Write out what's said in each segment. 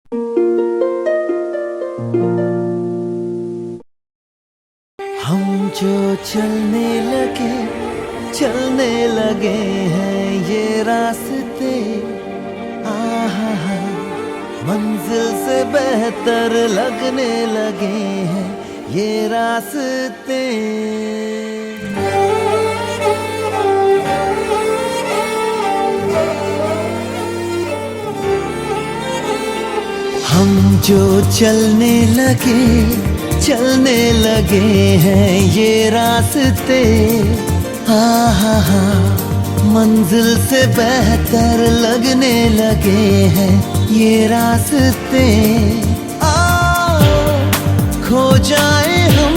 हम जो चलने लगे हैं ये रास्ते, आहा हा, मंजिल से बेहतर लगने लगे हैं ये रास्ते। हम जो चलने लगे हैं ये रास्ते, आहा हा, मंजिल से बेहतर लगने लगे हैं ये रास्ते। आओ खो जाए हम,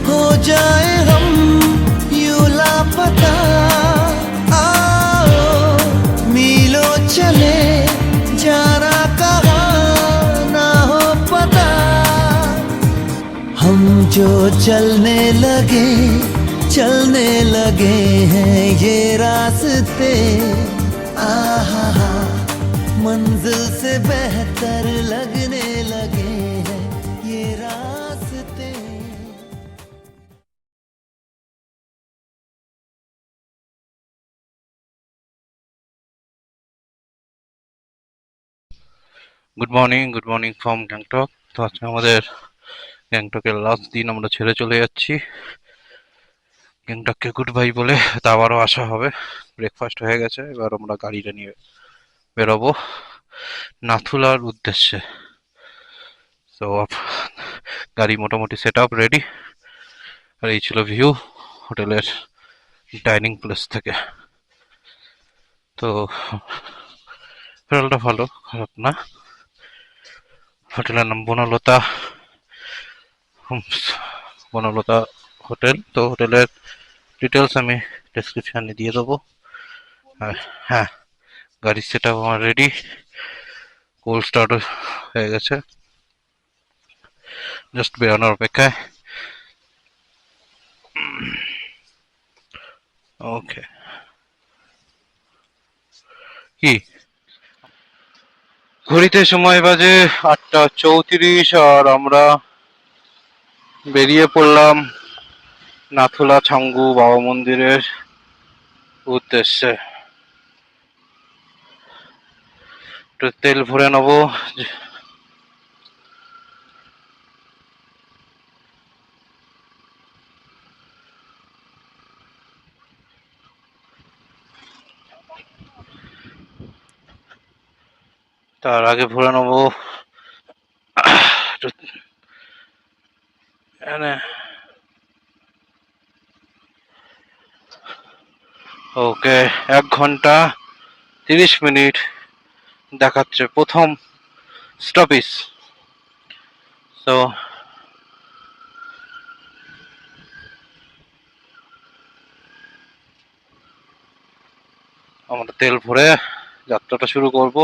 हो जाए हम यूं लापता, आओ मीलों चले जाना कहाँ ना हो पता। हम जो चलने लगे हैं ये रास्ते, आहा हा, मंजिल से बेहतर लगने लगे हैं ये रास्ते। Good morning from Gangtok. তো আজকে আমাদের গ্যাংটকের লাস্ট দিন, আমরা ছেড়ে চলে যাচ্ছি গ্যাংটককে গুড বাই বলে। তা আবারও আসা হবে। ব্রেকফাস্ট হয়ে গেছে, এবার আমরা গাড়িটা নিয়ে বেরোবো নাথুলার উদ্দেশ্যে। তো গাড়ি মোটামুটি সেট আপ রেডি, আর এই ছিল ভিউ হোটেলের ডাইনিং প্লেস থেকে। তো হোটেলটা ভালো, খারাপ না। হোটেলের নাম বনলতা বনলতা হোটেল। তো হোটেলের ডিটেলস আমি ডেসক্রিপশনে দিয়ে দেবো। হ্যাঁ, গাড়ির সেট আপ আমার রেডি, কোল্ড স্টার্ট হয়ে গেছে, জাস্ট বেরোনোর অপেক্ষায়। ওকে, কি ঘড়িতে সময় বাজে 8:34, আর আমরা বেরিয়ে পড়লাম নাথুলা ছাঙ্গু বাবা মন্দিরের উদ্দেশ্যে। একটু তেল ভরে নেবো। তার আগে ভরে নেবো ওকে। 1 ঘন্টা 30 মিনিট দেখাচ্ছে প্রথম স্টপেজ। তো আমরা তেল ভরে যাত্রাটা শুরু করব।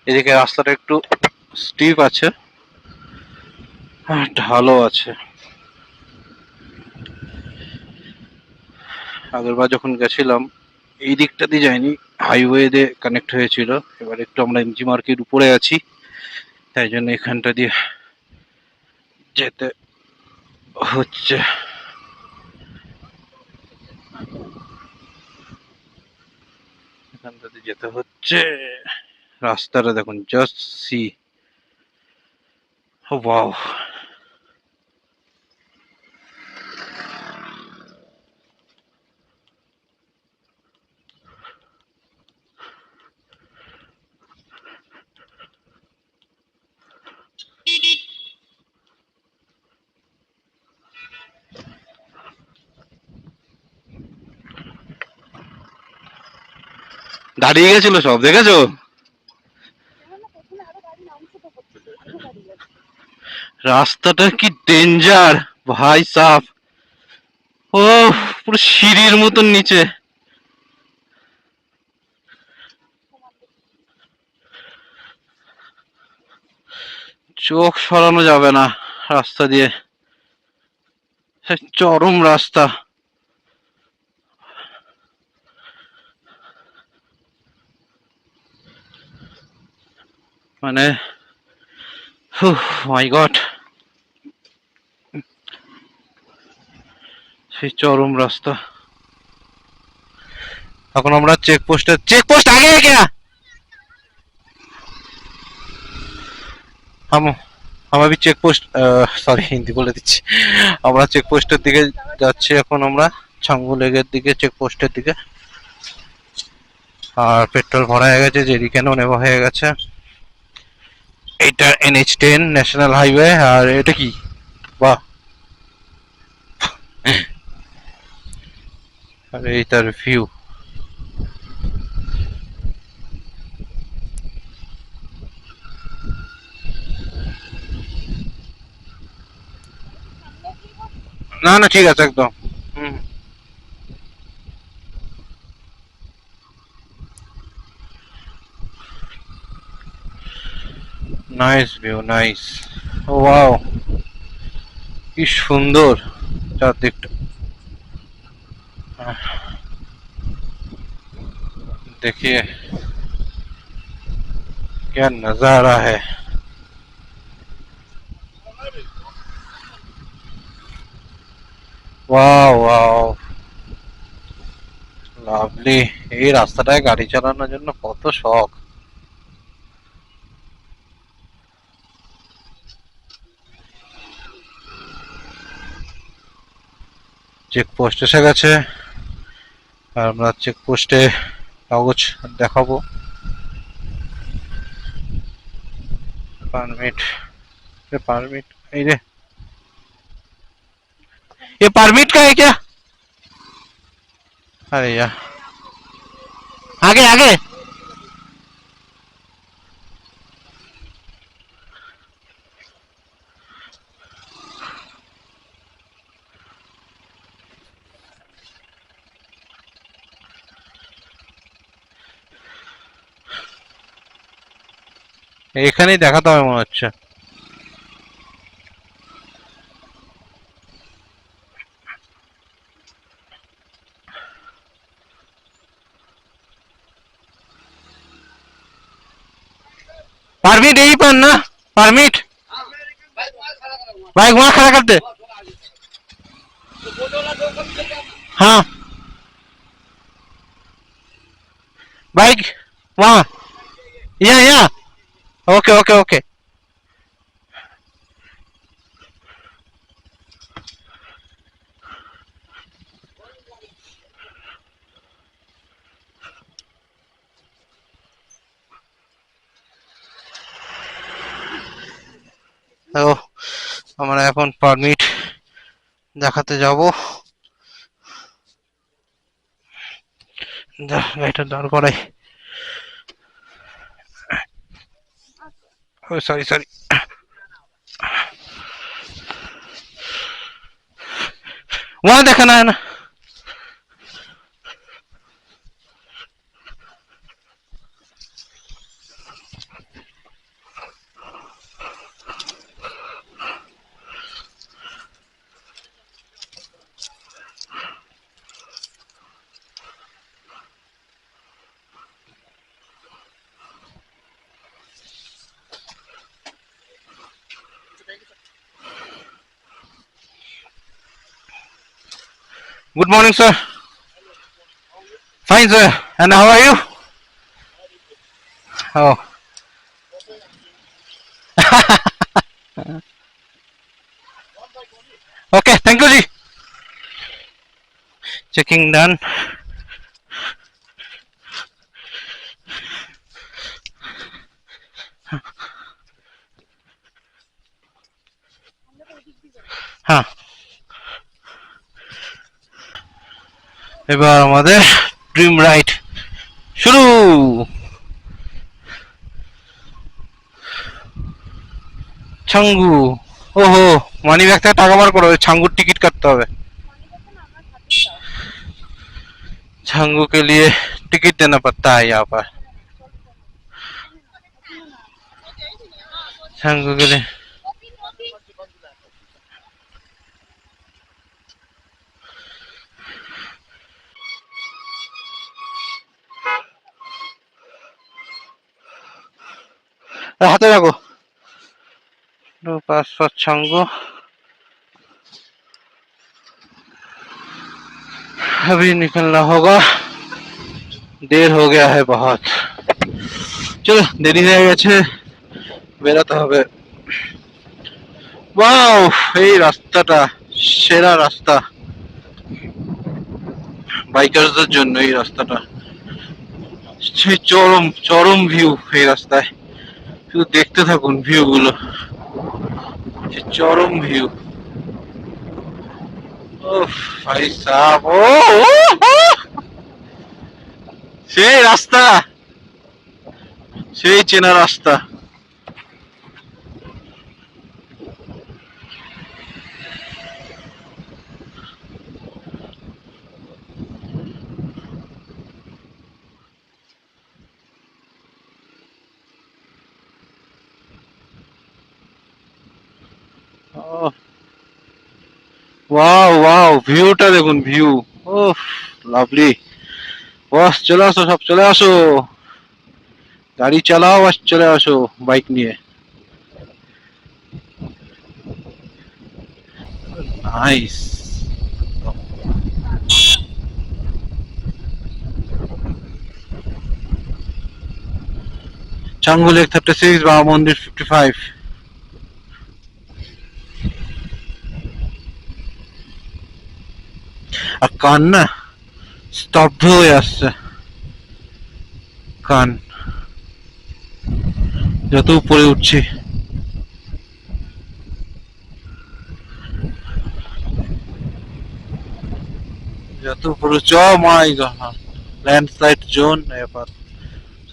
এদিকে রাস্তাটা একটু স্টিপ আছে, ঢালও আছে। আগেরবার যখন গেছিলাম এই দিকটা দিয়ে যাইনি, হাইওয়ে দিয়ে কানেক্ট হয়েছিল। এবার একটু আমরা এমজি মার্কেট উপরে আছি, তাই জন্য এখানটা দিয়ে যেতে হচ্ছে। এখানটা দিয়ে যেতে হচ্ছে। রাস্তাটা দেখুন, জাস্ট সি, ও ওয়াও। দাঁড়িয়ে গেছিল সব, দেখেছো? রাস্তাটা কি ডেঞ্জার ভাই সাহ! ও পুরো সিঁড়ির মতন নিচে। চোখ সরানো যাবে না রাস্তা দিয়ে, চরম রাস্তা। মানে মাই গড, সেই চরম রাস্তা। এখন আমরা চেকপোস্ট আগে क्या हम हम अभी চেকপোস্ট, সরি হিন্দি বলে দিচ্ছি, আমরা চেকপোস্টের দিকে যাচ্ছি এখন আমরা, ছাঙ্গু লেকের দিকে, চেকপোস্টের দিকে। আর পেট্রোল ভরা হয়ে গেছে, জেরিকেনও নেওয়া হয়ে গেছে। এটা NH10 ন্যাশনাল হাইওয়ে। আর এটা কি, বাহ, আর এই তার ভিউ। না না ঠিক আছে একদম। হুম, নাইস ভিউ, নাইস। ওয়াও, কি সুন্দর চারদিকটা। देखिए क्या नजारा है। Wow wow, lovely. এই রাস্তাটায় গাড়ি চালানোর জন্য কত শখ। চেকপোস্ট এসে গেছে, আর আমরা চেকপোস্টে কাগজ দেখাবো। পারমিট, পারমিট, এই রে, ये परमिट का है क्या? अरे यार, आगे आगे। এখানেই দেখাতে হবে মনে হচ্ছে। परमिट यही पर ना, परमिट बाइक वहां खड़ा कर दे। हाँ, बाइक वहां, यहाँ यहाँ। Okay okay okay. তো আমরা এখন পারমিট দেখাতে যাব। গাড়িটা দাঁড় করাই। Sorry sorry. वहां देखना है ना। Good morning sir. Fine sir, and how are you? Oh. Okay, thank you जी। Checking done. हाँ, এবার আমাদের ড্রিম রাইড শুরু। ছাঙ্গু, ओहो, মানি ব্যাগ থেকে টাকা বার করবে, ছাঙ্গুর টিকিট কাটতে হবে। छंगू के लिए टिकट देना पड़ता है यहाँ पर। छंगू के लिए हाथे রাখো। तो पास पास छंगो अभी निकलना होगा, देर हो गया है बहुत। चलो देरी হয়ে গেছে, বেরোতে হবে। ওয়াও, এই রাস্তাটা সেরা রাস্তা বাইকারদের জন্য। এই রাস্তাটা সেই চরম চরম ভিউ এই রাস্তায়, শুধু দেখতে থাকুন ভিউ গুলো, সেই চরম ভিউ। ও ভাই সাব, ও সেই রাস্তা, সেই চেনা রাস্তা। ওয়াও ওয়াও, ভিউটা দেখুন, ভিউ, ওহ লাভলি। বস চলে আসো, সব চলে আসো, গাড়ি চালাও আর চলে আসো বাইক নিয়ে। নাইস। চাঙ্গু লেক 36, বাবা মন্দির 55। আর কান না স্তব্ধ হয়ে আসছে, কান যত উপরে উঠছি। যত উপরে চ, মাই গড, ল্যান্ডস্লাইড জোন। এবার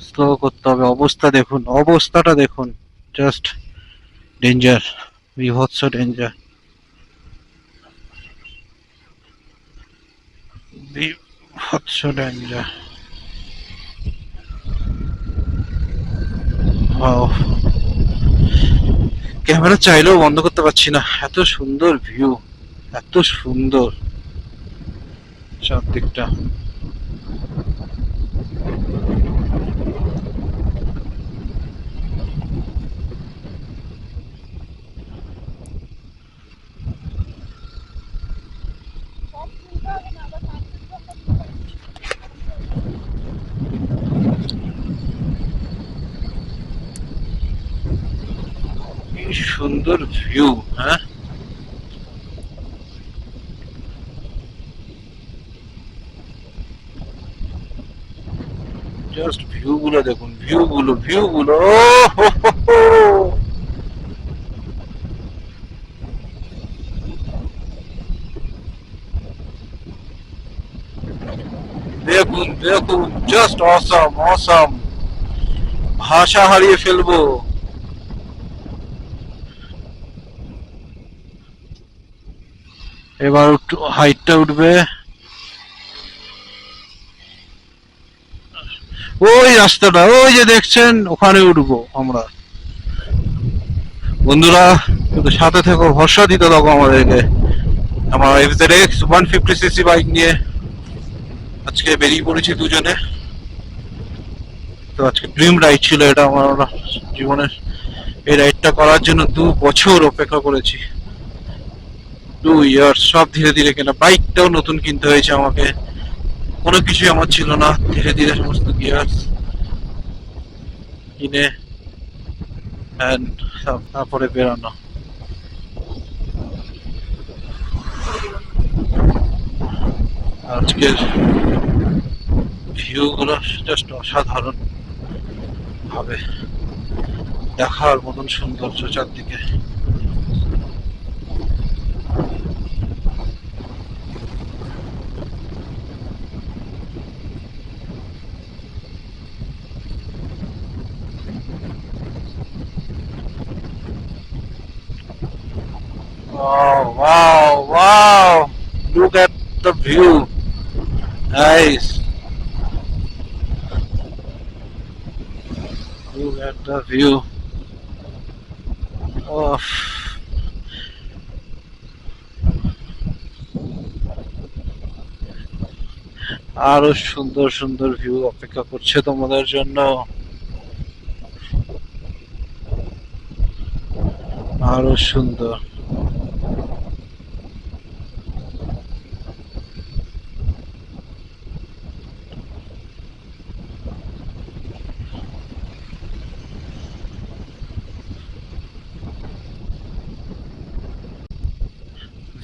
স্লো করতে হবে। অবস্থা দেখুন, অবস্থাটা দেখুন, জাস্ট ডেঞ্জার, বিভৎস ডেঞ্জার, বিভৎস ডেঞ্জার। ক্যামেরা চাইলেও বন্ধ করতে পারছি না, এত সুন্দর ভিউ, এত সুন্দর চারদিকটা। কি সুন্দর ভিউ, হ্যাঁ। জাস্ট ভিউ গুলো দেখুন, ভিউ গুলো, ভিউ গুলো, দেখুন দেখুন, জাস্ট অসাম অসাম, ভাষা হারিয়ে ফেলবো। এবার হাইটটা উঠবে, ওই রাস্তাটা ওই যে দেখছেন, ওখানে উঠবো আমরা। বন্ধুরা কিন্তু সাথে থেকো, ভরসা দিতে থাকো আমাদেরকে। আমার FZX 150cc বাইক নিয়ে আজকে বেরিয়ে পড়েছি দুজনে। তো আজকে ড্রিম রাইড ছিল এটা আমার জীবনের। এই রাইডটা করার জন্য 2 বছর অপেক্ষা করেছি, 2 ইয়ার্স। সব ধীরে ধীরে কেনা, বাইকটাও নতুন কিনতে হয়েছে আমাকে, কোনো কিছুই আমার ছিল না। ধীরে ধীরে সমস্ত গিয়ার্স কিনে তারপরে বেরানো। আজকের ভিউ গুলো জাস্ট অসাধারণ ভাবে দেখার মতন সৌন্দর্য চারদিকে। Wow, wow, wow! Look at the view, guys. Look at the view. Oh. আরো সুন্দর সুন্দর ভিউ অপেক্ষা করছে তোমাদের জন্য। আরো সুন্দর।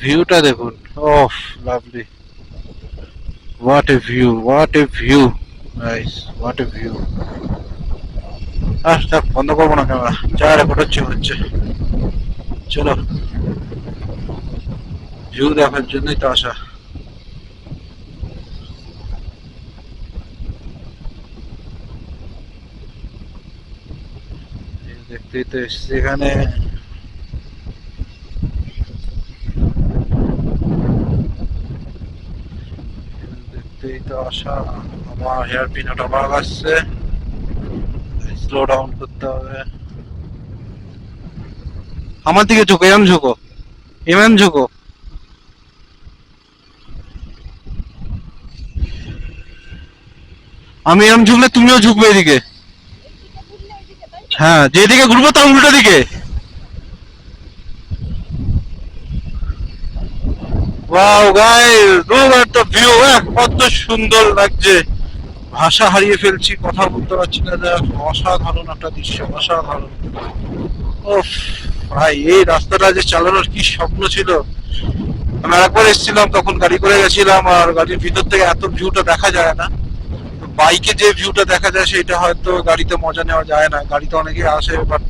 ভিউটা দেখুন, ওফ, lovely. What a view, what a view, nice, what a view. থাক, বন্ধ করবো না ক্যামেরা, যা রেকর্ড হচ্ছে হচ্ছে। চলো, ভিউ দেখার জন্যই তো আসা। দেখতেই তো এসছি এখানে। দেখতেই তো আসা। আমার হেয়ার পিন ওটা বাগ আসছে, স্লো ডাউন করতে হবে। আমার দিকে ঝোঁকো, এমন ঝোঁকো, এমন ঝোঁকো। আমি এরম ঝুঁকলে তুমিও ঝুঁকবে এদিকে। হ্যাঁ, যেদিকে ঘুরবো তার উল্টো দিকে। Wow guys, look at the view, কত সুন্দর লাগছে। ভাষা হারিয়ে ফেলছি, কথা বলতে পারছি না। দেখ, অসাধারণ একটা দৃশ্য, অসাধারণ। ওফ ভাই, এই রাস্তাটা যে চালানোর কি স্বপ্ন ছিল। আমি আরেকবার এসেছিলাম, তখন গাড়ি করে গেছিলাম, আর গাড়ির ভিতর থেকে এত ভিউটা দেখা যায় না। বাইকে যে ভিউটা দেখা যায় সেটা হয়তো গাড়িতে মজা নেওয়া যায় না। গাড়িতে অনেকে আসে, বাট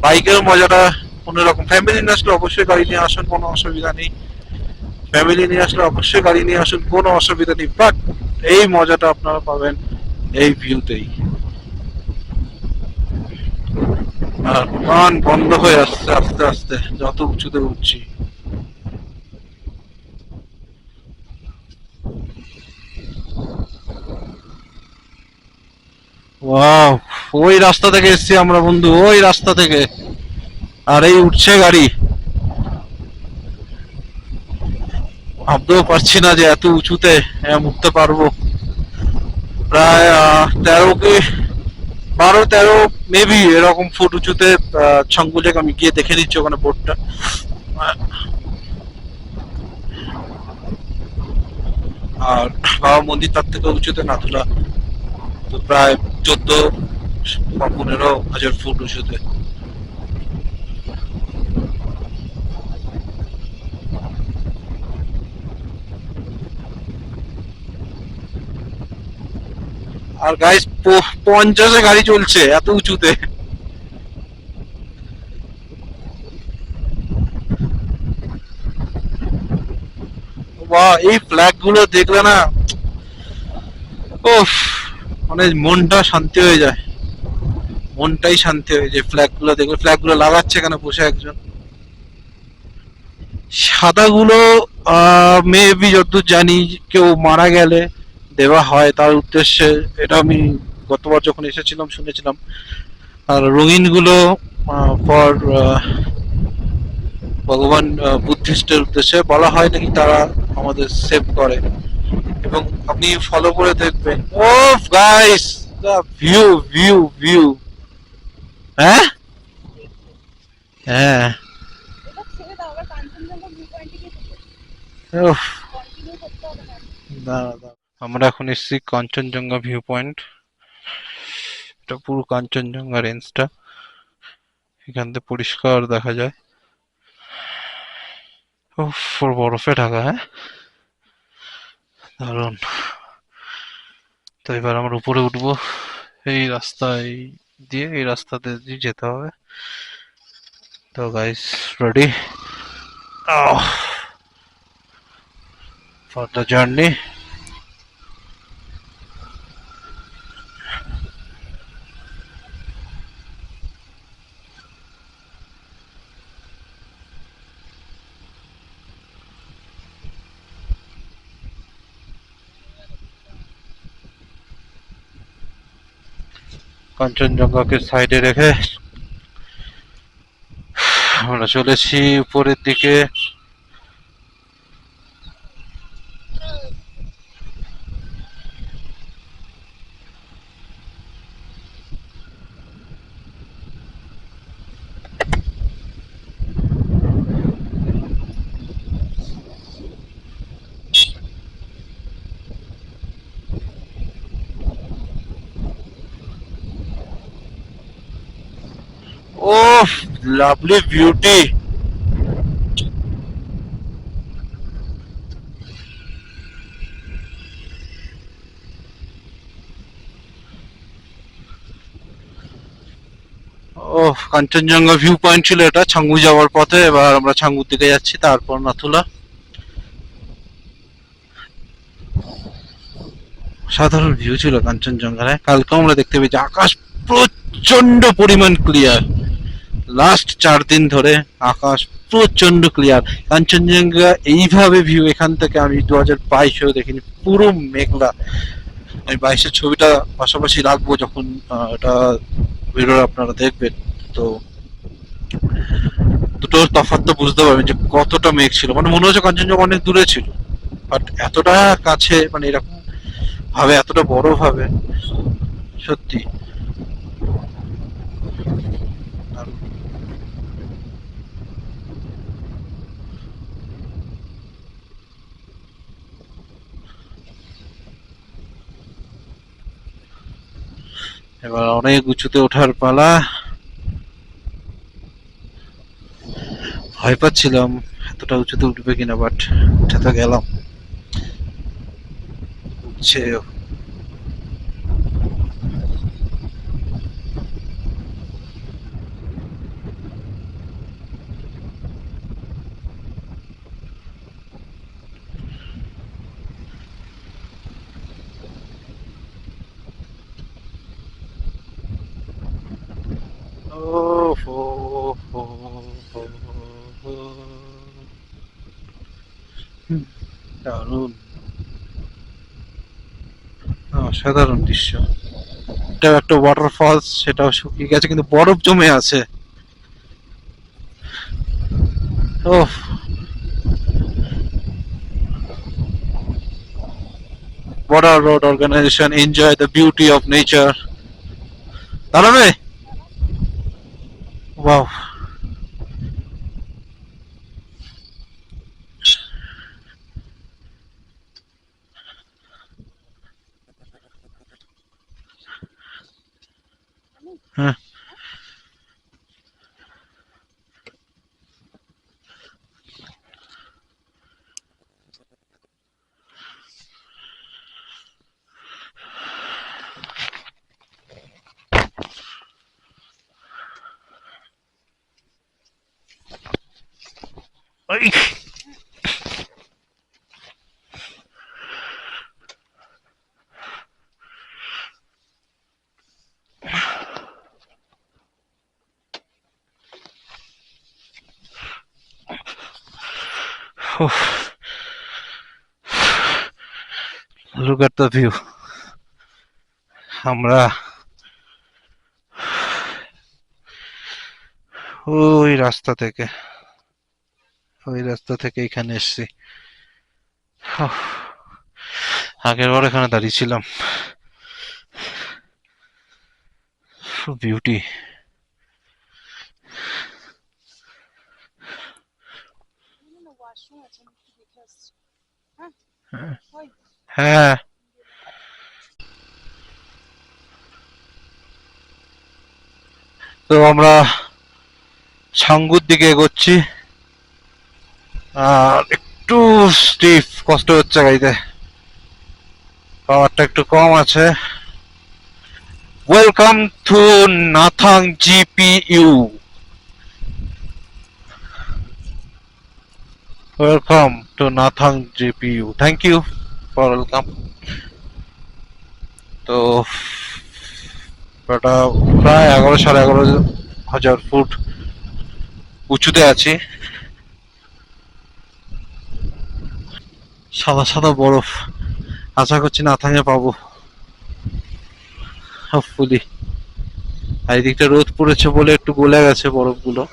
বাইকের মজাটা অন্যরকম। ফ্যামিলি নিয়ে আসলে অবশ্যই গাড়ি নিয়ে আসুন, কোনো অসুবিধা নেই। ফ্যামিলি নিয়ে আসলে অবশ্যই গাড়ি নিয়ে আসুন, কোনো অসুবিধা নেই। বাট এই মজাটা আপনারা পাবেন এই ভিউতেই। আর কান বন্ধ হয়ে আসছে আস্তে আস্তে যত উঁচুতে উঠছি। ওয়াও, ওই রাস্তা থেকে এসছি আমরা বন্ধু, ওই রাস্তা থেকে। আর এই উঠছে গাড়ি। ভাবতেও পারছি না যে এত উঁচুতে উঠতে পারবো। প্রায় 13 কি 12-13 মেবি এরকম ফুট উঁচুতে ছঙ্গুলেক। আমি গিয়ে দেখে দিচ্ছি ওখানে বোর্ডটা। আর বাবা মন্দির তার থেকে উঁচুতে নাথুলা, তো প্রায় 14 বা 15,000 ফুট উঁচুতে। আর গাইস, 50-এ গাড়ি চলছে এত উঁচুতে। বাহ, এই ফ্ল্যাগ গুলো দেখলে না, ওফ, মানে মনটা শান্তি হয়ে যায়। মনটাই শান্তি হয়ে যায় ফ্ল্যাগ গুলো দেখলে। ফ্ল্যাগ গুলো লাগাচ্ছে এখানে বসে একজন। সাদা গুলো মেবি যতদূর জানি কেউ মারা গেলে দেওয়া হয় তার উদ্দেশ্যে। এটা আমি গতবার যখন এসেছিলাম শুনেছিলাম। আর রঙিন গুলো ফর ভগবান বুদ্ধিস্টের উদ্দেশ্যে বলা হয় নাকি, তারা আমাদের সেভ করে। এবং আপনি ফলো করে দেখবেন, ও গাইস, দা ভিউ, ভিউ, ভিউ। হ্যাঁ, হ্যাঁ, উফ, দাঁড়া, দাঁড়া। আমরা এখন এসেছি কাঞ্চনজঙ্ঘা ভিউ পয়েন্ট। এটা পুরো কাঞ্চনজঙ্ঘা রেঞ্জটা এখান থেকে পরিষ্কার দেখা যায়। উফ, পুরো বরফে ঢাকা, হ্যাঁ, দারুণ। তো এবার আমরা উপরে উঠবো। এই রাস্তায় দিয়ে, এই রাস্তাতে দিয়ে যেতে হবে। তো guys, ready for the journey. কাঞ্চনজঙ্ঘাকে সাইডে রেখে আমরা চলেছি উপরের দিকে। Oh, lovely beauty. ও কাঞ্চনজঙ্ঘা ভিউ পয়েন্ট ছিল এটা ছাঙ্গু যাওয়ার পথে। এবার আমরা ছাঙ্গুর দিকে যাচ্ছি, তারপর নাথুলা। সাধারণ ভিউ ছিল কাঞ্চনজঙ্ঘায়। কালকে আমরা দেখতে পেয়েছি আকাশ প্রচন্ড পরিমাণ ক্লিয়ার। লাস্ট 4 দিন ধরে আকাশ প্রচন্ড ক্লিয়ার। কাঞ্চনজঙ্ঘা এইভাবে ভিউ এখান থেকে আমি 2022-এও দেখিনি, পুরো মেঘলা। আমি 22-এর ছবিটা পাশাপাশি রাখবো যখন এটা ভিডিও আপনারা দেখবেন, তো দুটো তফাৎ তো বুঝতে পারবেন যে কতটা মেঘ ছিল। মানে মনে হচ্ছে কাঞ্চনজঙ্ঘা অনেক দূরে ছিল, বাট এতটা কাছে, মানে এরকম ভাবে, এতটা বড় ভাবে, সত্যি দারুণ। এবার অনেক উঁচুতে ওঠার পালা। ভয় পাচ্ছিলাম এতটা উঁচুতে উঠবে কিনা, বাট উঠে তো গেলাম। উঠছে। ও হো হো হো হো। দারুণ, অসাধারণ দৃশ্য। এটা একটা ওয়াটারফলস, সেটাও শুকিয়ে গেছে কিন্তু বরফ জমে আছে। ওহ, Border Road Organization, enjoy the beauty of nature. দাঁড়াবে? ওয়াও। হ্যাঁ। ওই। Oof. Look at the view. আমরা ওই রাস্তা থেকে এখানে এসেছি। আগের বার এখানে দাঁড়িয়ে ছিলাম। বিউটি। হ্যাঁ, তো আমরা ছাঙ্গুর দিকে এগোচ্ছি। আর একটু স্টিফ, কষ্ট হচ্ছে গাড়িতে, পাওয়ারটা একটু কম আছে। Welcome to Nathang GPU. Welcome to Nathang GPU. Thank you for welcome. তো এটা প্রায় 11,500 ফুট উঁচুতে আছি। সাদা সাদা বরফ, আশা করছি নাথাঙে পাবো হোপফুলি। আর এদিকটা রোদ পড়েছে বলে একটু গলে গেছে বরফগুলো।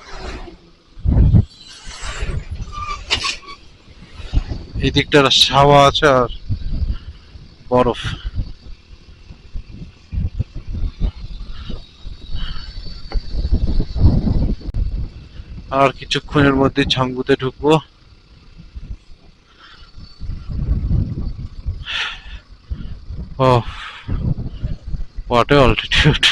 এই দিকটা হাওয়া আছে আর বরফ। আর কিছুক্ষণের মধ্যে ছাঙ্গুতে ঢুকবো। Oh, what a altitude!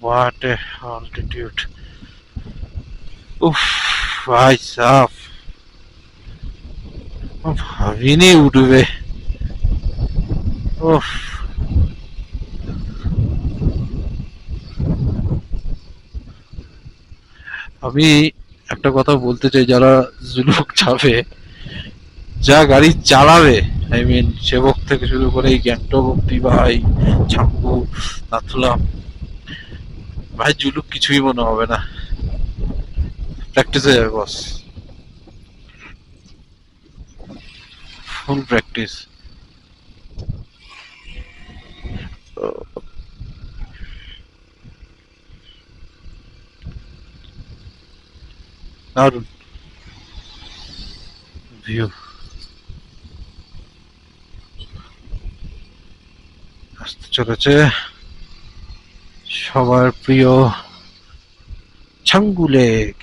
What a altitude! उफ भाई साहब ভাবিনি উঠবে উফ আমি একটা কথা বলতে চাই যারা জুলুক যাবে যা গাড়ি চালাবে আই মিন সেবক থেকে শুরু করে এই গ্যাংটক অব্দি ভাই ছাম্বু নাথুলা ভাই জুলুক কিছুই মনে হবে না প্র্যাকটিস হয়ে যাবে বস ফুল প্র্যাকটিস দারুন ভিউ আসতে চলেছে সবার প্রিয় ছাঙ্গু লেক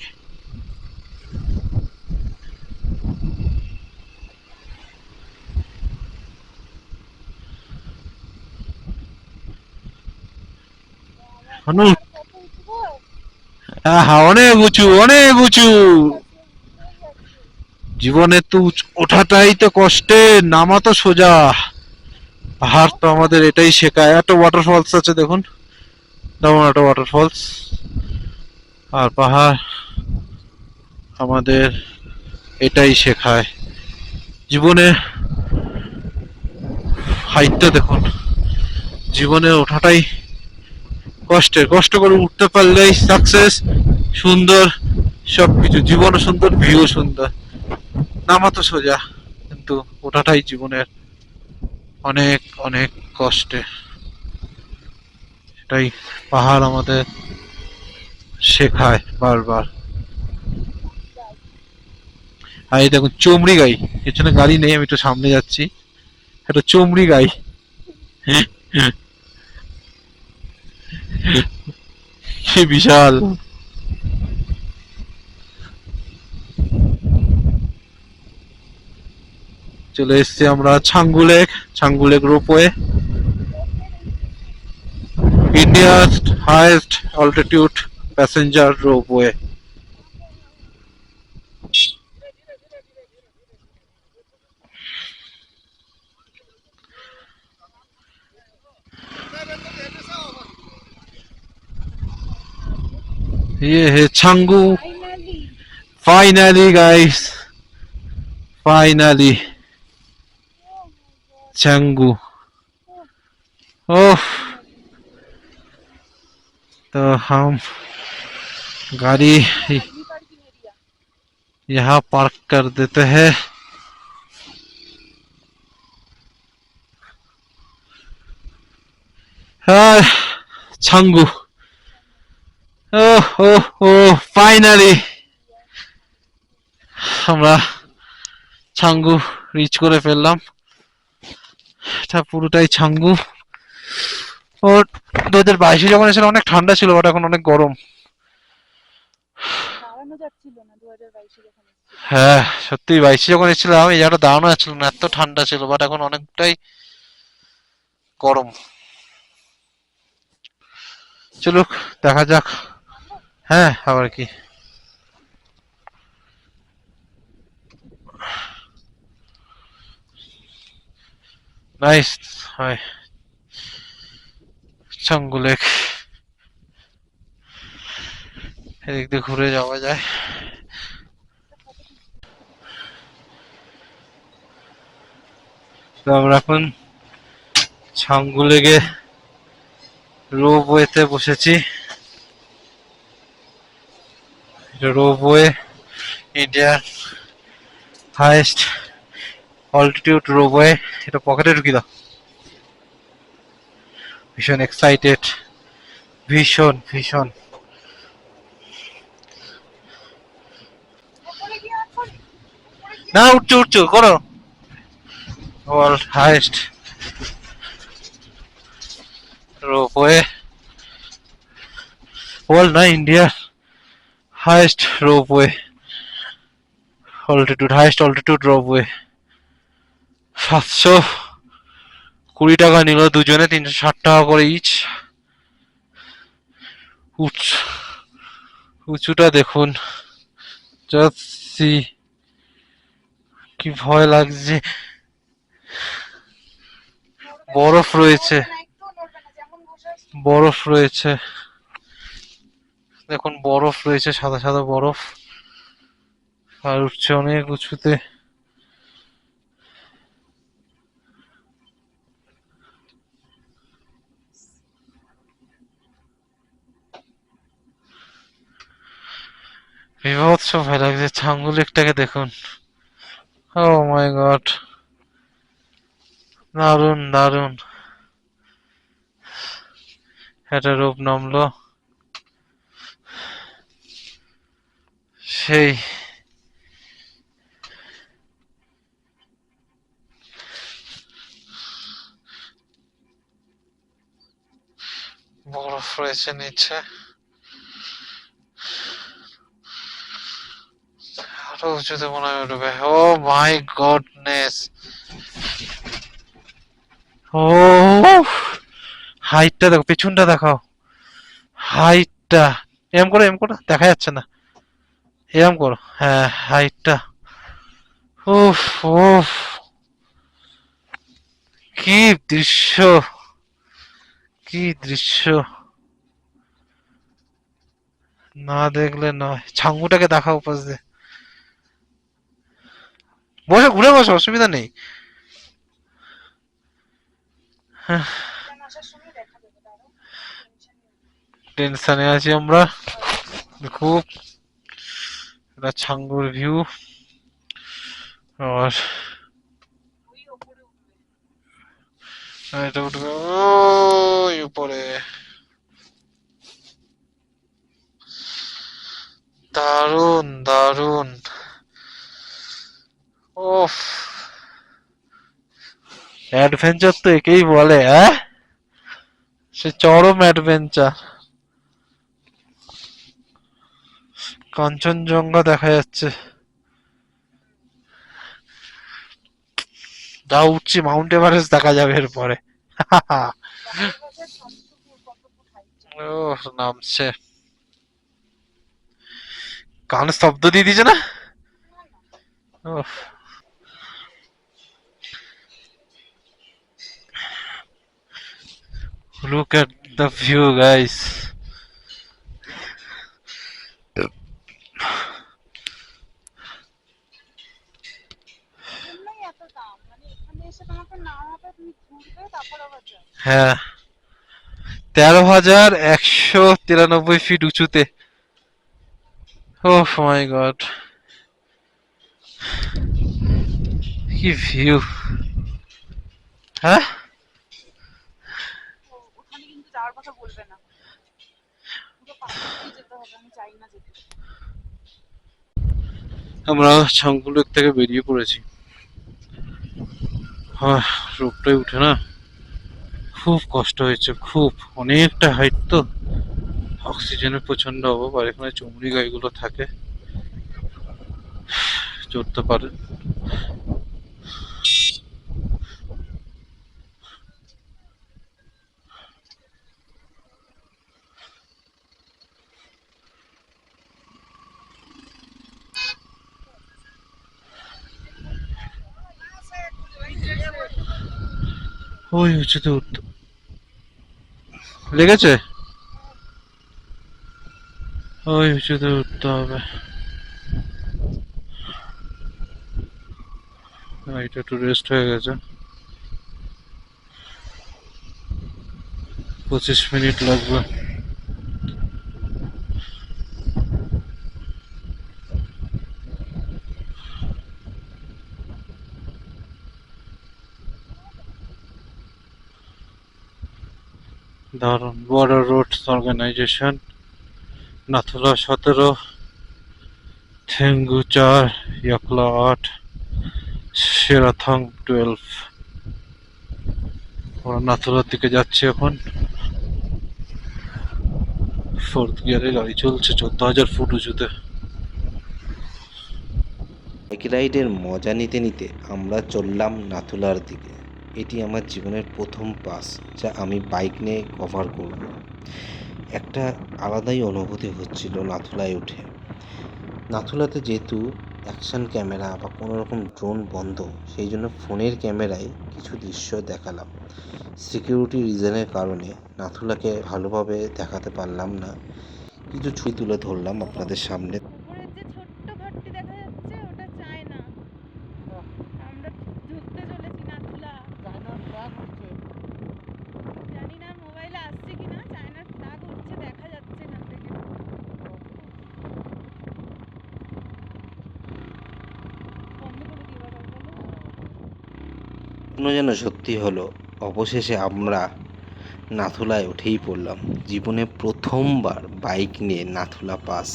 অনেক উঁচু অনেক উঁচু জীবনে তো ওঠাটাই তো কষ্টের নামা তো সোজা পাহাড় তো আমাদের এটাই শেখায় একটা ওয়াটারফলস আছে দেখুন তেমন একটা ওয়াটারফলস আর পাহাড় আমাদের এটাই শেখায় জীবনে হাইটটা দেখুন জীবনে ওঠাটাই কষ্টের কষ্ট করে উঠতে পারলেই সাকসেস সুন্দর সবকিছু জীবনও সুন্দর ভিউ সুন্দর নামা তো সোজা কিন্তু ওঠাটাই জীবনের অনেক অনেক কষ্টের এটাই পাহাড় আমাদের শেখায় বারবার আর এই দেখুন চমড়ি গাই পেছনে গাড়ি নেই আমি একটু সামনে যাচ্ছি একটা চমড়ি গাই কি বিশাল চলে এসছি আমরা ছাঙ্গু লেক রোপওয়ে ইন্ডিয়ার হাইয়েস্ট অল্টিটিউড প্যাসেঞ্জার रोपवे ये है Changu finally guys finally Changu oh तो हम गाड़ी यहाँ पार्क कर देते हैं छांगू ফাইনালি আমরা ছাঙ্গু রিচ করে ফেললাম এটা পুরোটাই ছাঙ্গু ও 2022 যখন এসেছিলাম অনেক ঠান্ডা ছিল বাট এখন অনেক গরম হ্যাঁ সত্যি 22 যখন এসেছিলাম এই জায়গাটা দাঁড়ানো যাচ্ছিল না এত ঠান্ডা ছিল বাট এখন অনেকটাই গরম চলুক দেখা যাক হ্যাঁ আবার কি নাইস হয় ছাঙ্গু লেক এদিক দিয়ে ঘুরে যাওয়া যায় তো আমরা এখন ছাঙ্গু লেকে রোপওয়েতে বসেছি রোপওয়ে ইন্ডিয়ার হাইয়েস্ট অল্টিটিউড রোপওয়ে এটা পকেটে ঢুকি দাও ভীষণ এক্সাইটেড ভীষণ ভীষণ না উঠছো উঠছো করো ওয়ার্ল্ড হাইয়েস্ট रोपवे वर्ल्ड ना India highest ropeway altitude highest altitude ropeway 720 টাকা নিল দুজনে 360 টাকা করে ইচ উঁচ উঁচুটা দেখুন, জাস্ট সি, কি ভয় লাগছে। বরফ রয়েছে, বরফ রয়েছে, দেখুন বরফ রয়েছে, সাদা সাদা বরফ, আর উঠছে অনেক উঁচুতে। বিভৎস ভয় লাগছে। ছাঙ্গু লেকটাকে দেখুন, ও মাই গড, দারুন দারুন। একটা রূপ নামলো, সেই বরফ রয়েছে নিচে, আরো উঁচুতে মনে হয় উঠবে। ও মাই গডনেস, ও হাইটটা দেখো, পেছনটা দেখাও, হাইটটা। এরম করো, এরম করো, দেখা যাচ্ছে না, এরম করো, হ্যাঁ হাইটটা, উফ উফ, কি দৃশ্য, কি দৃশ্য, না দেখলে নয়। ছাঙ্গুটাকে দেখাও পাশ দিয়ে, বসে ঘুরে বসো, অসুবিধা নেই। টেনশনে আছি আমরা খুব। এটা ছাঙ্গুর ভিউ, আর এটা উঠবে ওই উপরে, দারুন দারুন, ওফ, অ্যাডভেঞ্চার তো একেই বলে, হ্যাঁ, সে চরম অ্যাডভেঞ্চার। কাঞ্চনজঙ্ঘা দেখা যাচ্ছে, যা উঠছি মাউন্ট এভারেস্ট দেখা যাবে এরপরে। ও নামছে, কানে শব্দ দিয়ে দিয়েছে না। ওহ, look at the view guys. হ্যাঁ, 13,193 ফিট উঁচুতে। ওহ মাই গড, কি ভিউ, হ্যাঁ। আমরা ছাঙ্গু লেক থেকে বেরিয়ে পড়েছি। রোপটাই উঠে না, খুব কষ্ট হয়েছে, খুব অনেকটা হাইট তো, অক্সিজেনের প্রচন্ড অভাব, আর এখানে চমড়ি গাইগুলো থাকে, চড়তে পারে। ওই উঁচুতে উঠতে লেগেছে, ওই উঁচুতে উঠতে হবে। এটা একটু রেস্ট হয়ে গেছে, 25 মিনিট লাগবে। দারুন, বর্ডার রোডস অর্গানাইজেশন, নাথুলা 17, থেঙ্গু 4, ইয়াকলা 8, সেরাথং 12। আমরা নাথুলার দিকে যাচ্ছি এখন। 4th গিয়ারে গাড়ি চলছে 14,000 ফুট উঁচুতে। বাইক রাইডের মজা নিতে নিতে আমরা চললাম নাথুলার দিকে। এটি আমার জীবনের প্রথম পাস যা আমি বাইক নিয়ে কভার করব। একটা আলাদাই অনুভূতি হচ্ছিল নাথুলায় উঠে। নাথুলাতে যেহেতু অ্যাকশন ক্যামেরা বা কোনো রকম ড্রোন বন্ধ, সেই জন্য ফোনের ক্যামেরায় কিছু দৃশ্য দেখালাম। সিকিউরিটি রিজনের কারণে নাথুলাকে ভালোভাবে দেখাতে পারলাম না, কিছু ছবি তুলে ধরলাম আপনাদের সামনে। উপরের যে ছোট্ট ঘরটি দেখা যাচ্ছে ওটা চায়না। আমরা ঢুকতে চলেছি নাথুলা। জানি না মোবাইলে আসছে কিনা, চায়নার ফ্ল্যাগ উঠছে দেখা যাচ্ছে এখান থেকে। বন্ধ করে দিই বাবা, বলো। স্বপ্ন যেন সত্যি হলো, অবশেষে আমরা নাথুলায় উঠেই পড়লাম। জীবনে প্রথমবার বাইক নিয়ে নাথুলা পাস।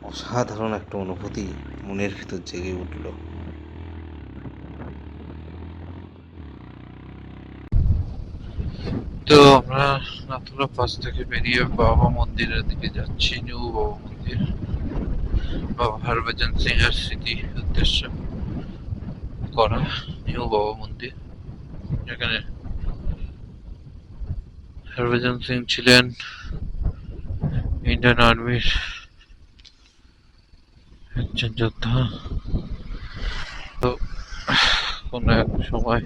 অসাধারণ একটা অনুভূতি মনের ভিতর জেগে উঠল। তো আমরা নাথুলা পাস থেকে বেরিয়ে বাবা মন্দিরের দিকে যাচ্ছি, নিউ বাবা মন্দির, বাবা হরভজন সিং এর স্মৃতি উদ্দেশ্য করা নিউ বাবা মন্দির। এখানে হরভজন সিং ছিলেন ইন্ডিয়ান আর্মির একজন যোদ্ধা। তো কোনো এক সময়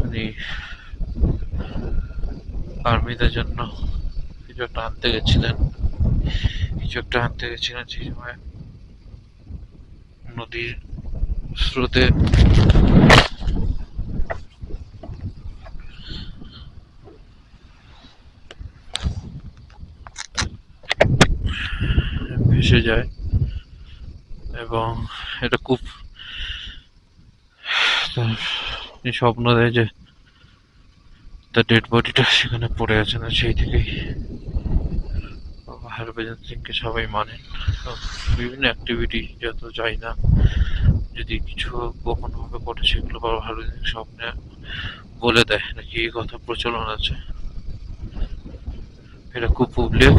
উনি আর্মিদের জন্য কিছু একটা আনতে গেছিলেন, সেই সময় নদীর স্রোতে ভেসে যায় এবং এটা খুব তার স্বপ্ন দেয় যে তার ডেড বডিটা সেখানে পড়ে আছে না, সেই থেকেই বাবা হরভজন সিংকে সবাই মানেন। তো বিভিন্ন অ্যাক্টিভিটি যত যাই না, যদি কিছু গোপন ভাবে ঘটে সেগুলো বাবা হরভজন সিং স্বপ্নে বলে দেয় নাকি, এই কথা প্রচলন আছে। এটা খুব পাবলিক।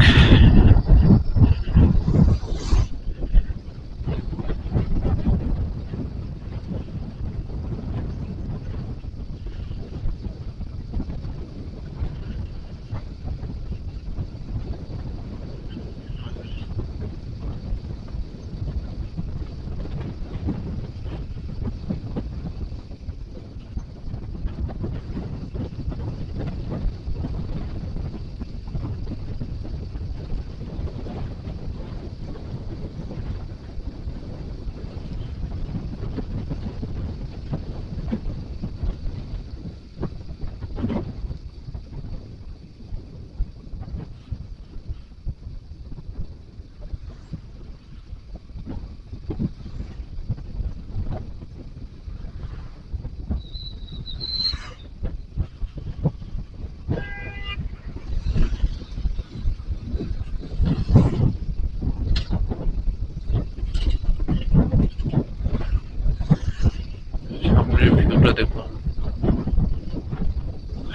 সামনের ভিউটা দেখুন,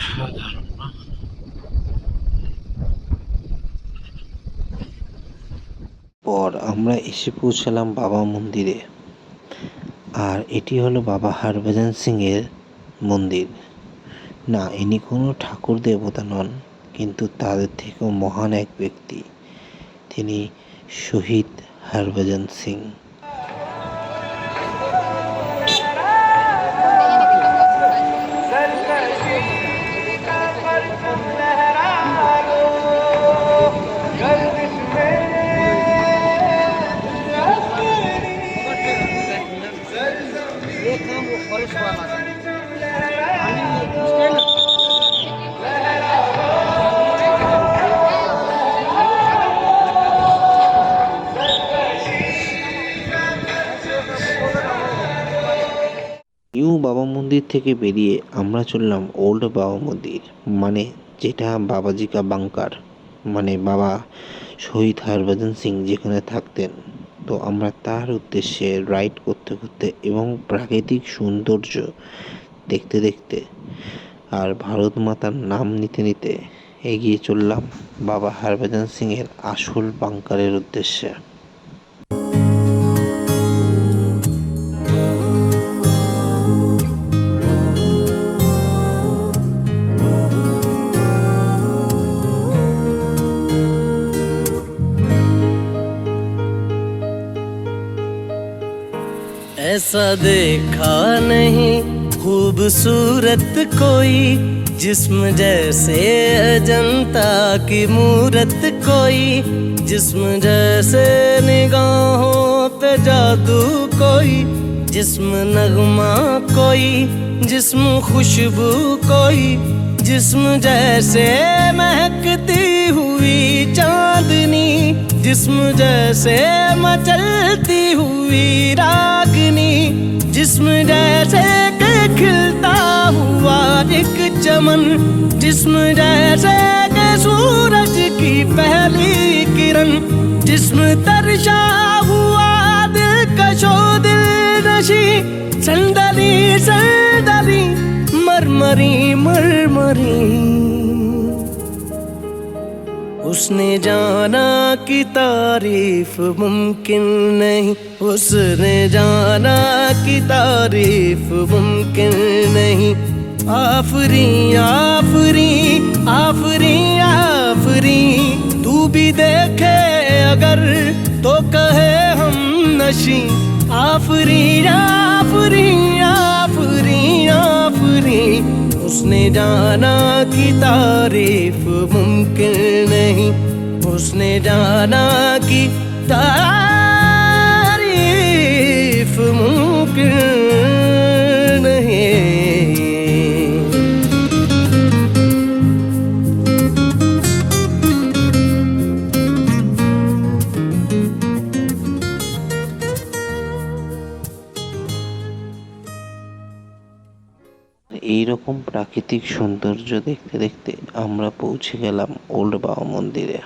সাধারণ না। পর আমরা এসে পৌঁছালাম বাবা মন্দিরে। আর এটি হলো বাবা হরভজন সিং এর মন্দির। না, ইনি কোনো ঠাকুর দেবতা নন, কিন্তু তাদের থেকেও মহান এক ব্যক্তি। তিনি শহীদ হরভজন সিং। নিউ বাবা মন্দির থেকে বেরিয়ে আমরা চললাম ওল্ড বাবা মন্দির, মানে যেটা বাবাজি কা বাংকার, মানে বাবা শহীদ হরভজন সিং যেখানে থাকতেন। তো আমরা তার উদ্দেশ্যে রাইড করতে করতে এবং প্রাকৃতিক সৌন্দর্য দেখতে দেখতে আর ভারত মাতার নাম নিতে নিতে এগিয়ে চললাম বাবা হরভজন সিং এর আসল বাংকারের উদ্দেশ্যে। ऐसा देखा नहीं खूबसूरत कोई, जिस्म जैसे अजंता की मूरत कोई, जिस्म जैसे निगाहों पे जादू कोई, जिस्म नगमा कोई, जिस्म खुशबू कोई, जिस्म जैसे महकती हुई चांदनी, जिस्म जैसे मचलती हुई रागनी, जिस्म जैसे कि खिलता हुआ एक चमन, जिस्म जैसे कि सूरज की पहली किरण, जिस्म तरशा हुआ दिलकशो दिलनशी, संदली संदली मरमरी मरमरी। उसने जाना कि तारीफ मुमकिन नहीं, उसने जाना कि तारीफ मुमकिन नहीं। आफरी आफरी आफरी आफरी, तू भी देखे अगर तो कहे हम नशी। आफरी आफरी आफरी आफरी, उसने जाना कि तारीफ मुमकिन नहीं, उसने जाना कि तारीफ मुमकिन नहीं। এইরকম প্রাকৃতিক সৌন্দর্য দেখতে দেখতে আমরা পৌঁছে গেলাম ওল্ড বাবা মন্দিরে।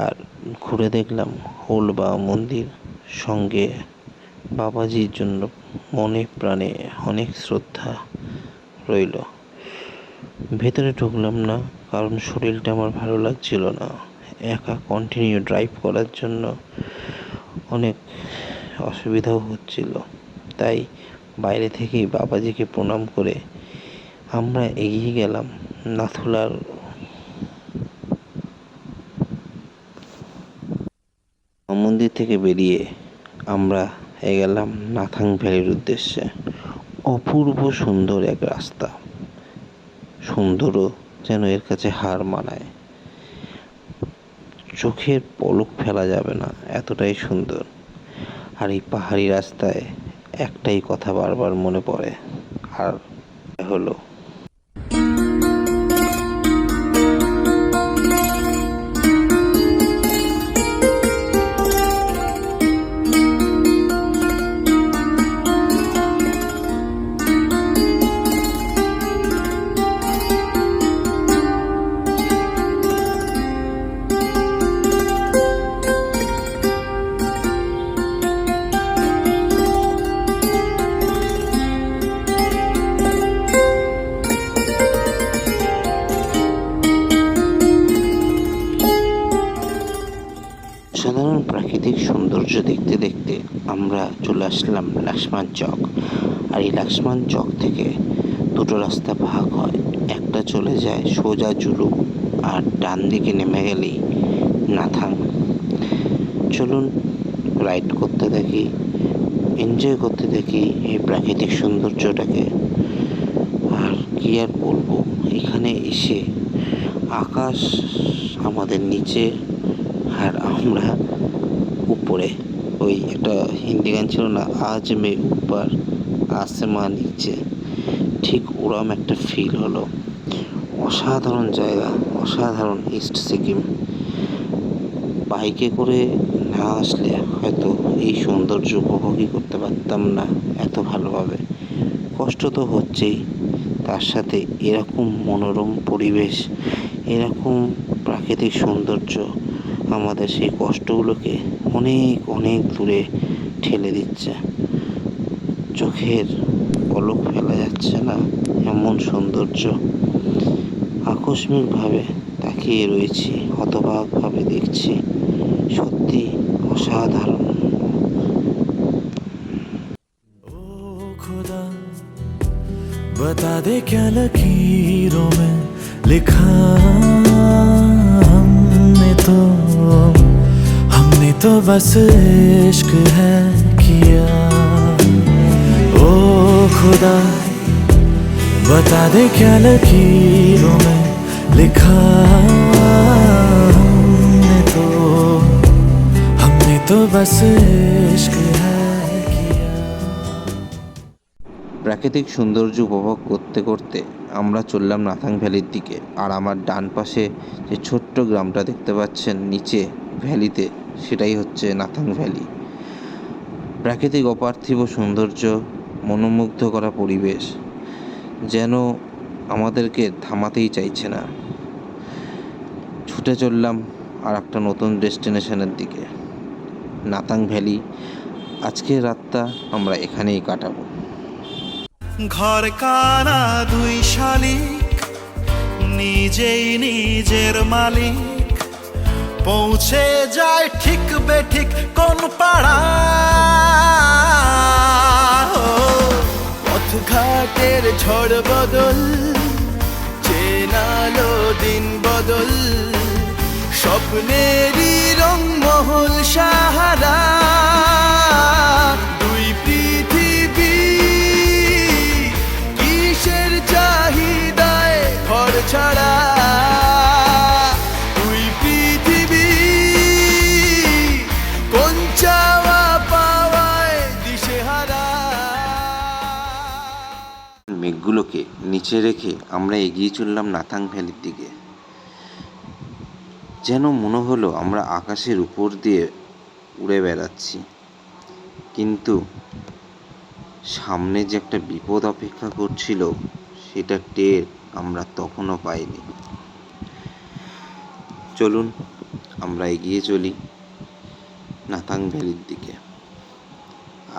আর ঘুরে দেখলাম ওল্ড বাবা মন্দির, সঙ্গে বাবাজির জন্য মনে প্রাণে অনেক শ্রদ্ধা রইল। ভেতরে ঢুকলাম না, কারণ শরীরটা আমার ভালো লাগছিল না। একা কন্টিনিউ ড্রাইভ করার জন্য অনেক অসুবিধাও হচ্ছিল, তাই বাইরে থেকেই বাবাজিকে প্রণাম করে আমরা এগিয়ে গেলাম নাথুলার মন্দির থেকে বেরিয়ে আমরা এগেলাম নাথাং ভ্যালির উদ্দেশ্যে। অপূর্ব সুন্দর এক রাস্তা, সুন্দরও যেন এর কাছে হার মানায়, চোখের পলক ফেলা যাবে না, এতটাই সুন্দর। আর এই পাহাড়ি রাস্তায় একটাই কথা বারবার মনে পড়ে, আর হলো সাধারণ প্রাকৃতিক সৌন্দর্য দেখতে দেখতে আমরা চলে আসলাম লাক্সমান চক। আর এই লাক্সমান চক থেকে দুটো রাস্তা ভাগ হয়, একটা চলে যায় সোজা জুলুক, আর ডান দিকে নেমে গেলেই নাথাং। চলুন রাইড করতে থাকি, এনজয় করতে থাকি এই প্রাকৃতিক সৌন্দর্যটাকে। আর কি আর বলবো, এখানে এসে আকাশ আমাদের নিচে আর আমরা উপরে। ওই একটা হিন্দি গান ছিল না, আজ মে উপর আসমান নিচে, ঠিক ওরম একটা ফিল হলো। অসাধারণ জায়গা, অসাধারণ ইস্ট সিকিম। বাইকে করে না আসলে হয়তো এই সৌন্দর্য উপভোগই করতে পারতাম না এত ভালোভাবে। কষ্ট তো হচ্ছেই, তার সাথে এরকম মনোরম পরিবেশ, এরকম প্রাকৃতিক সৌন্দর্য আমাদের সেই কষ্টগুলোকে অনেক অনেক দূরে ঠেলে দিচ্ছে। চোখের পলক ফেলা যাচ্ছে না এমন সৌন্দর্য। আকস্মিকভাবে তাকিয়ে রয়েছি, হতবাকভাবে দেখছি, সত্যি অসাধারণ। खुदा बता दे क्या लकीरों में लिखा हमने तो बस इश्क है किया। खुदा बता दे क्या लकीरों में लिखा हमने तो बस इश्क है किया। প্রাকৃতিক সৌন্দর্য উপভোগ করতে করতে আমরা চললাম নাথাং ভ্যালির দিকে। আর আমার ডান পাশে যে ছোট্ট গ্রামটা দেখতে পাচ্ছেন নিচে ভ্যালিতে, সেটাই হচ্ছে নাথাং ভ্যালি। প্রাকৃতিক অপার্থিব সৌন্দর্য, মনোমুগ্ধ করা পরিবেশ যেন আমাদেরকে থামাতেই চাইছে না। ছুটে চললাম আর একটা নতুন ডেস্টিনেশনের দিকে, নাথাং ভ্যালি। আজকের রাতটা আমরা এখানেই কাটাবো। ঘর কানা দুই শালিক, নিজেই নিজের মালিক, পৌঁছে যায় ঠিক বেঠিক কোন পাড়া। পথ ঘাটের ঝড় বদল, চেনালো দিন বদল, স্বপ্নেরই রংমহল সাহারা। দুই পৃথিবী কিসের চাহিদায় ঘর ছাড়া, দুই পৃথিবী কোন চাওয়া পাওয়ায় দিশেহারা। মেঘগুলোকে নিচে রেখে আমরা এগিয়ে চললাম নাথাং ভ্যালির দিকে। যেন মনে হলো আমরা আকাশের উপর দিয়ে উড়ে বেড়াচ্ছি, কিন্তু সামনে যে একটা বিপদ অপেক্ষা করছিল সেটা টের আমরা তখনও পাইনি। চলুন আমরা এগিয়ে চলি নাথাং ভ্যালির দিকে।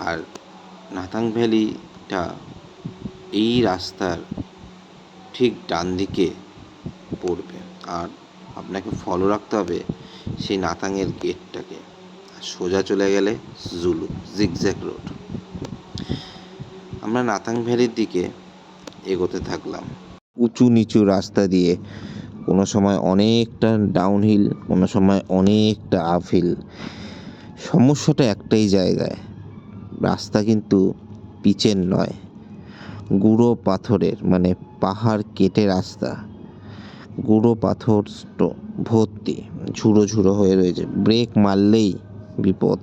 আর নাথাং ভ্যালিটা এই রাস্তার ঠিক ডান দিকে পড়বে, আর আপনাকে ফলো রাখতে হবে সেই নাথাংয়ের গেটটাকে। আর সোজা চলে গেলে জুলু জিগজ্যাগ রোড। আমরা নাথাং ভ্যালির দিকে এগোতে থাকলাম উঁচু নিচু রাস্তা দিয়ে। কোনো সময় অনেকটা ডাউনহিল, কোনো সময় অনেকটা আপহিল। সমস্যাটা একটাই জায়গায়, রাস্তা কিন্তু পিচের নয়, গুঁড়ো পাথরের, মানে পাহাড় কেটে রাস্তা, গুঁড়ো পাথর ভর্তি, ঝুড়ো ঝুড়ো হয়ে রয়েছে, ব্রেক মারলেই বিপদ।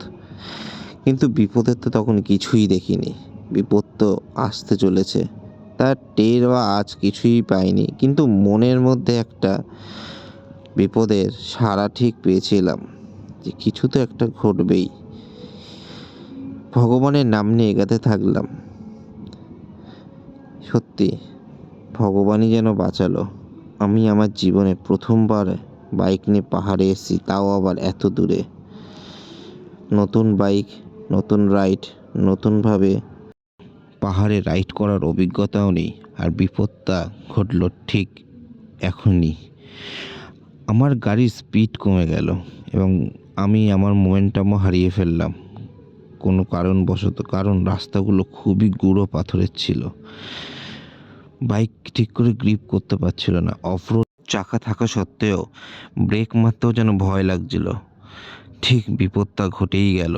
কিন্তু বিপদের তো তখন কিছুই দেখিনি, বিপদ তো আসতে চলেছে, তার টের বা আজ কিছুই পাইনি। কিন্তু মনের মধ্যে একটা বিপদের সাড়া ঠিক পেয়েছিলাম যে কিছু তো একটা ঘটবেই। ভগবানের নাম নিয়ে এগাতে থাকলাম। সত্যি ভগবানই যেন বাঁচালো। আমি আমার জীবনে প্রথমবার বাইক নিয়ে পাহাড়ে এসেছি, তাও আবার এত দূরে। নতুন বাইক, নতুন রাইড, নতুনভাবে পাহাড়ে রাইড করার অভিজ্ঞতাও নেই। আর বিপদটা ঘটলো ঠিক এখনই। আমার গাড়ির স্পিড কমে গেল এবং আমি আমার মোমেন্টামও হারিয়ে ফেললাম কোনো কারণবশত, কারণ রাস্তাগুলো খুবই গুঁড়ো পাথরের ছিল। বাইক ঠিক করে গ্রিপ করতে পারছিল না। অফরোড চাকা থাকা সত্ত্বেও ব্রেক মারতেও যেন ভয় লাগছিল। ঠিক বিপদটা ঘটেই গেল।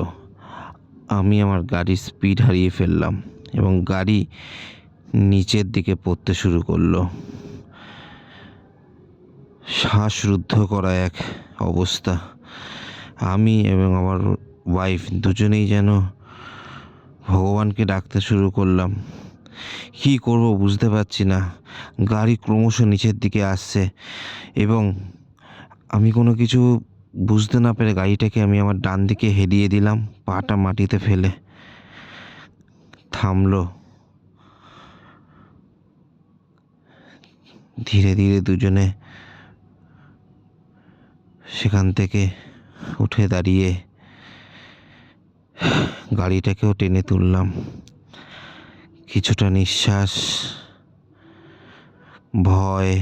আমি আমার গাড়ির স্পিড হারিয়ে ফেললাম এবং গাড়ি নিচের দিকে পড়তে শুরু করলো। শ্বাসরুদ্ধ করা এক অবস্থা। আমি এবং আমার ওয়াইফ দুজনেই যেন ভগবানকে ডাকতে শুরু করলাম। কী করব বুঝতে পারছি না। গাড়ি ক্রমশ নিচের দিকে আসছে এবং আমি কোনো কিছু বুঝতে না পেরে গাড়িটাকে আমি আমার ডান দিকে হেলিয়ে দিলাম, পাটা মাটিতে ফেলে। থামলো। ধীরে ধীরে দুজনে সেখান থেকে উঠে দাঁড়িয়ে গাড়িটাকেও টেনে তুললাম। কিছুটা নিঃশ্বাস, ভয়,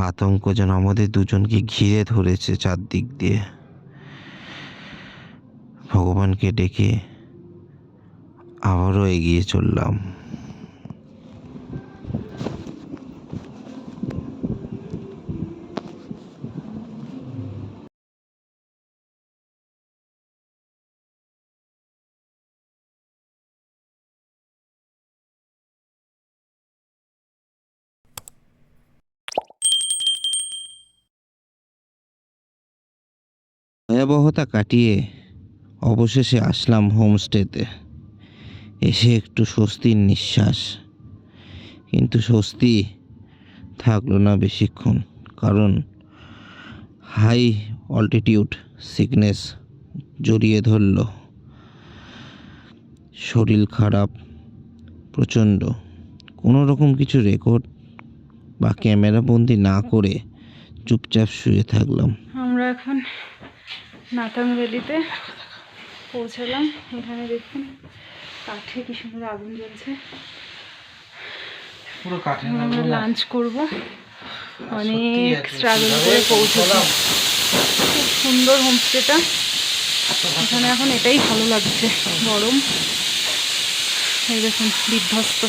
আতঙ্ক যেন আমাদের দুজনকে ঘিরে ধরেছে চারদিক দিয়ে। ভগবানকে ডেকে আবারও এগিয়ে চললাম। ভয়াবহতা কাটিয়ে অবশেষে আসলাম হোমস্টেতে। এসে একটু স্বস্তির নিঃশ্বাস, কিন্তু স্বস্তি থাকলো না বেশিক্ষণ, কারণ হাই অল্টিটিউড সিকনেস জড়িয়ে ধরল। শরীর খারাপ প্রচণ্ড। কোনো রকম কিছু রেকর্ড বা ক্যামেরা বন্দি না করে চুপচাপ শুয়ে থাকলাম। আমরা এখন নাতাং ভ্যালিতে পৌঁছালাম। এখানে দেখুন কাঠে কি সুন্দর আগুন জ্বলছে। পুরো কাঠে আমরা লাঞ্চ করব। অনেক স্ট্রাগল করে পৌঁছেছি। খুব সুন্দর হোমস্টেটা। এখানে এখন এটাই ভালো লাগছে, গরম। এই দেখুন বিধ্বস্ত।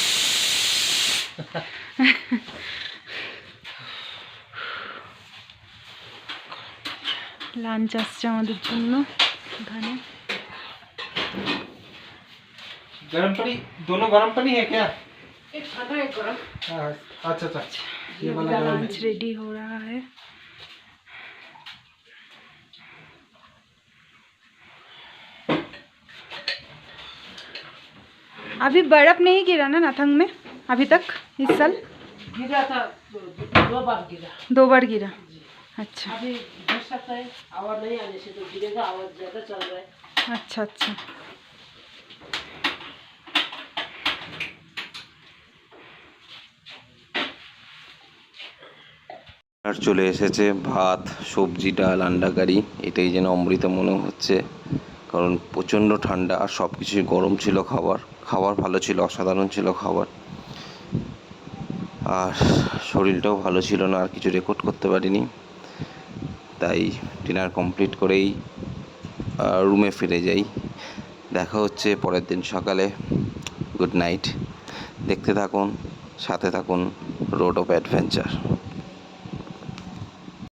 লাঞ্চ আসছে আমাদের জন্য এখানে। गरम पानी, दोनों गरम पानी है क्या? एक ठंडा एक गरम। अच्छा अच्छा, ये वाला गरम है। लंच रेडी हो रहा है। अभी बर्फ नहीं गिरा ना नाथंग में अभी तक इस साल? गिरा था, 2 बार गिरा। 2 बार गिरा। अच्छा अभी गिर सकता है, आवाज नहीं आने से तो गिरेगा, आवाज ज्यादा चल रहा है। अच्छा अच्छा। আর চলে এসেছে ভাত, সবজি, ডাল, আন্ডা কারি। এটাই যেন অমৃত মনে হচ্ছে, কারণ প্রচণ্ড ঠান্ডা আর সব কিছুই গরম ছিল। খাবার ভালো ছিল, অসাধারণ ছিল খাবার। আর শরীরটাও ভালো ছিল না, আর কিছু রেকর্ড করতে পারিনি। তাই ডিনার কমপ্লিট করেই রুমে ফিরে যাই। দেখা হচ্ছে পরের দিন সকালে। Good night. দেখতে থাকুন, সাথে থাকুন রোড অফ অ্যাডভেঞ্চার।